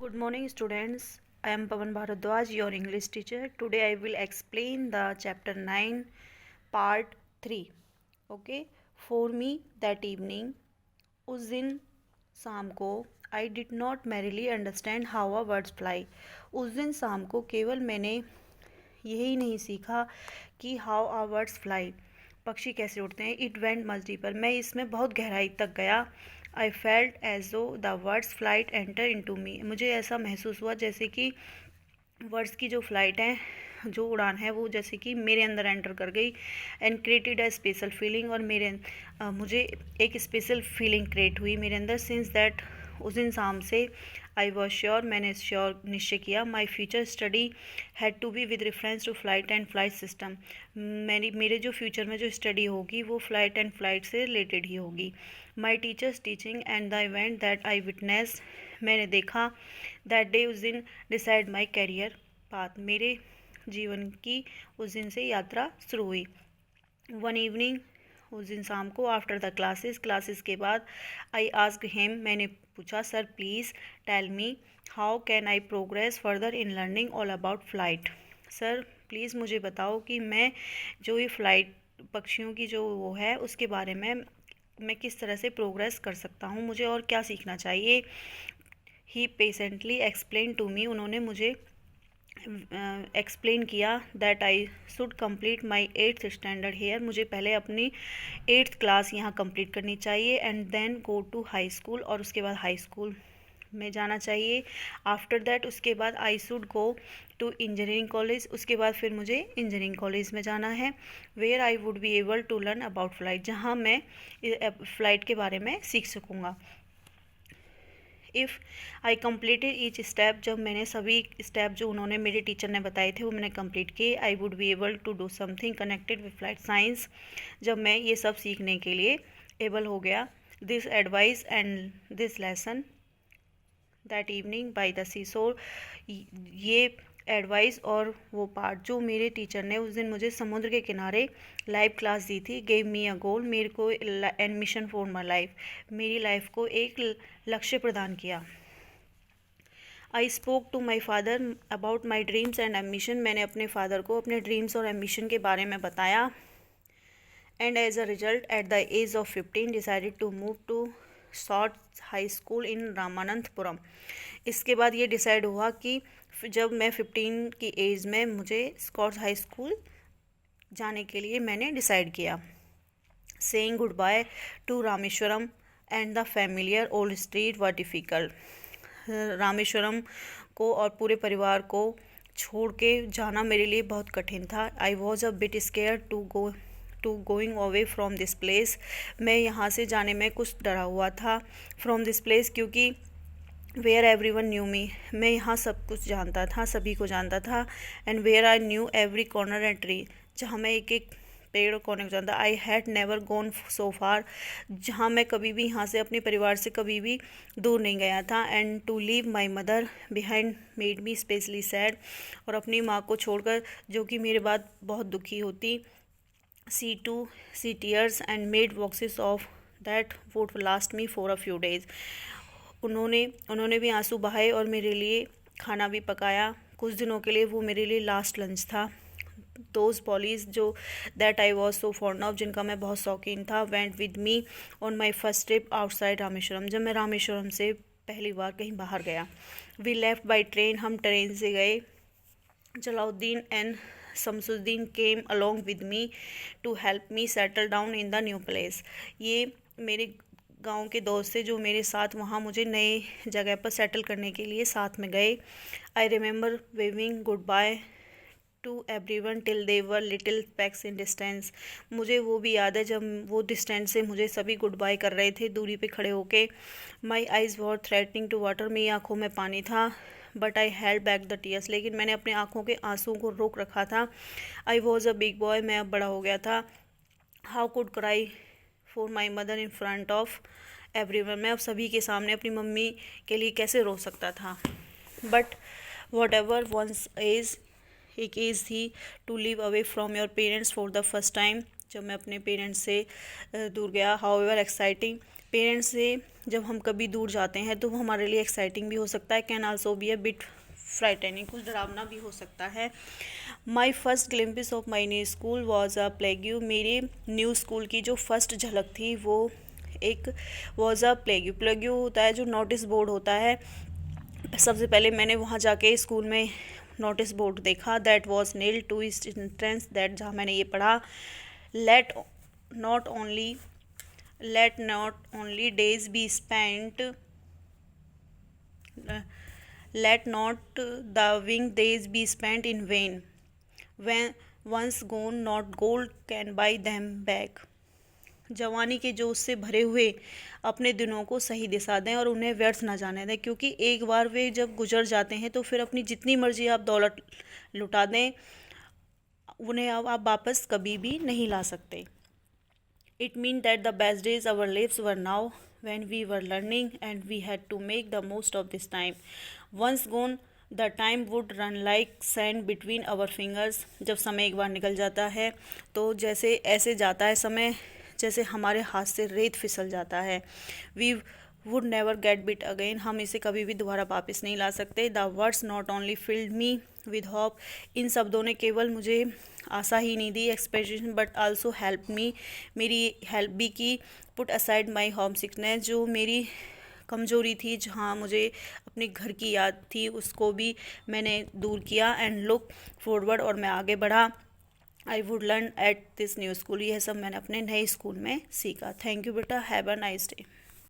Good morning, students. I am Pawan Bharadwaj, your English teacher. Today I will explain the chapter 9, part 3. Okay, for me that evening, उस दिन शाम को I did not merely understand how a birds fly. उस दिन शाम को केवल मैंने यही नहीं सीखा कि हाउ आ वर्ड्स फ्लाई, पक्षी कैसे उड़ते हैं. इट वेंट मच डीपर, मैं इसमें बहुत गहराई तक गया. आई फेल्ट एज दो the words flight enter into me, मुझे ऐसा महसूस हुआ जैसे कि वर्ड्स की जो फ्लाइट है, जो उड़ान है, वो जैसे कि मेरे अंदर एंटर कर गई. And created a special feeling, और मुझे एक स्पेशल फीलिंग क्रिएट हुई मेरे अंदर. सिंस दैट, उस दिन शाम से, आई वॉज श्योर, मैंने श्योर निश्चय किया, my future study had to be with reference to flight and flight system. मेरे जो फ्यूचर में जो स्टडी होगी वो फ्लाइट एंड फ्लाइट से रिलेटेड ही होगी. My teachers teaching and the event that I witness, मैंने देखा, दैट डे, उस दिन, डिसाइड माई कैरियर पाथ, मेरे जीवन की उस दिन से यात्रा शुरू हुई. वन इवनिंग, उस दिन शाम को, आफ्टर द क्लासेस के बाद, आई आस्क्ड हिम, मैंने पूछा, sir please tell me how can I progress further in learning all about flight. Sir please मुझे बताओ कि मैं जो ये फ्लाइट, पक्षियों की जो वो है, उसके बारे में मैं किस तरह से प्रोग्रेस कर सकता हूँ, मुझे और क्या सीखना चाहिए. He patiently explain to me, उन्होंने मुझे एक्सप्लेन किया, that I should complete my 8th standard here, मुझे पहले अपनी 8th क्लास यहाँ कंप्लीट करनी चाहिए. And then go to high school, और उसके बाद हाई स्कूल में जाना चाहिए. आफ्टर दैट, उसके बाद I should go to engineering college, उसके बाद फिर मुझे इंजीनियरिंग कॉलेज में जाना है. Where I would be able to learn about flight, जहाँ मैं फ़्लाइट के बारे में सीख सकूँगा. If I completed each step, जब मैंने सभी स्टेप जो उन्होंने, मेरे टीचर ने बताए थे, वो मैंने कंप्लीट किए. I would be able to do something connected with flight science, जब मैं ये सब सीखने के लिए एबल हो गया. This advice and this lesson that evening by the sea shore, ये एडवाइस और वो पार्ट जो मेरे टीचर ने उस दिन मुझे समुद्र के किनारे लाइव क्लास दी थी, गेव मी अ गोल, मेरे को and mission for my life, मेरी लाइफ को एक लक्ष्य प्रदान किया. I spoke to my father about my dreams and ambition, मैंने अपने फादर को अपने ड्रीम्स और एम्बिशन के बारे में बताया. And as a result, at the age of 15, decided to move to Schwartz high school in Ramanathapuram. इसके बाद ये डिसाइड हुआ कि जब मैं 15 की एज में, मुझे स्कॉट्स हाई स्कूल जाने के लिए मैंने डिसाइड किया. Saying good bye to Rameswaram and the familiar old street were difficult, Rameswaram को और पूरे परिवार को छोड़ के जाना मेरे लिए बहुत कठिन था. I was a bit scare to going away from this place, मैं यहाँ से जाने में कुछ डरा हुआ था. फ्रॉम दिस प्लेस, क्योंकि where everyone knew me, मैं यहाँ सब कुछ जानता था, सभी को जानता था. And where I knew every corner and tree, जहाँ मैं एक एक पेड़ और कोने को जानता. I had never gone so far, जहाँ मैं कभी भी यहाँ से, अपने परिवार से कभी भी दूर नहीं गया था. And to leave my mother behind made me specially sad, और अपनी माँ को छोड़कर, जो कि मेरे बाद बहुत दुखी होती. See tears and made boxes of that would last me for a few days, उन्होंने भी आंसू बहाए और मेरे लिए खाना भी पकाया कुछ दिनों के लिए. वो मेरे लिए लास्ट लंच था. दोज पॉलीज जो that I was so fond of, जिनका मैं बहुत शौकीन था, went with me on my first trip outside Rameswaram, जब मैं रामेश्वरम से पहली बार कहीं बाहर गया. वी लेफ्ट बाई ट्रेन, हम ट्रेन से गए. Jalaluddin and Shamsuddin came along with me to help me settle down in the new place, ये मेरे गांव के दोस्त थे जो मेरे साथ वहाँ मुझे नए जगह पर सेटल करने के लिए साथ में गए. I remember waving good bye to everyone till they were little specks in distance, मुझे वो भी याद है जब वो डिस्टेंस से मुझे सभी गुड बाय कर रहे थे, दूरी पे खड़े होके. My eyes were threatening to water, मेरी आँखों में पानी था. But I held back the tears, लेकिन मैंने अपने आँखों के आंसुओं को रोक रखा था. I was a big boy, मैं अब बड़ा हो गया था. How could cry for my mother in front of everyone, मैं अब सभी के सामने अपनी मम्मी के लिए कैसे रो सकता था. But whatever one's age एक एज थी to live away from your parents for the first time, जब मैं अपने पेरेंट्स से दूर गया. हाउ एवर एक्साइटिंग पेरेंट्स से जब हम कभी दूर जाते हैं तो वो हमारे लिए एक्साइटिंग भी हो सकता है, can also be a bit frightening, कुछ डरावना भी हो सकता है। My first glimpse of my new school was a plague, मेरे न्यू स्कूल की जो फर्स्ट झलक थी वो एक वॉज अ प्लेग्यू। प्लेग्यू होता है जो नोटिस बोर्ड होता है। सबसे पहले मैंने वहाँ जाके स्कूल में नोटिस बोर्ड देखा, that was nail to entrance, that जहाँ मैंने ये पढ़ा, let not only let not only days be spent let not the wing days be spent in vain, when once gone not gold can buy them back। जवानी के जोश से भरे हुए अपने दिनों को सही दिशा दें और उन्हें व्यर्थ ना जाने दें, क्योंकि एक बार वे जब गुजर जाते हैं तो फिर अपनी जितनी मर्जी आप दौलत लुटा दें, उन्हें अब आप वापस कभी भी नहीं ला सकते। It means that the best days of our lives were now, when we were learning and we had to make the most of this time. Once gone, the time would run like sand between our fingers। जब समय एक बार निकल जाता है तो जैसे ऐसे जाता है समय जैसे हमारे हाथ से रेत फिसल जाता है। We would never get bit again, हम इसे कभी भी दोबारा वापस नहीं ला सकते। The words not only filled me with hope, इन शब्दों ने केवल मुझे आशा ही नहीं दी, expectation, but also help me, मेरी हेल्प भी की। Put aside my homesickness, जो मेरी कमज़ोरी थी, जहाँ मुझे अपने घर की याद थी, उसको भी मैंने दूर किया। एंड लुक फॉरवर्ड, और मैं आगे बढ़ा। I would learn at this new school, यह सब मैंने अपने नए स्कूल में सीखा। थैंक यू बेटा, हैव अ नाइस डे।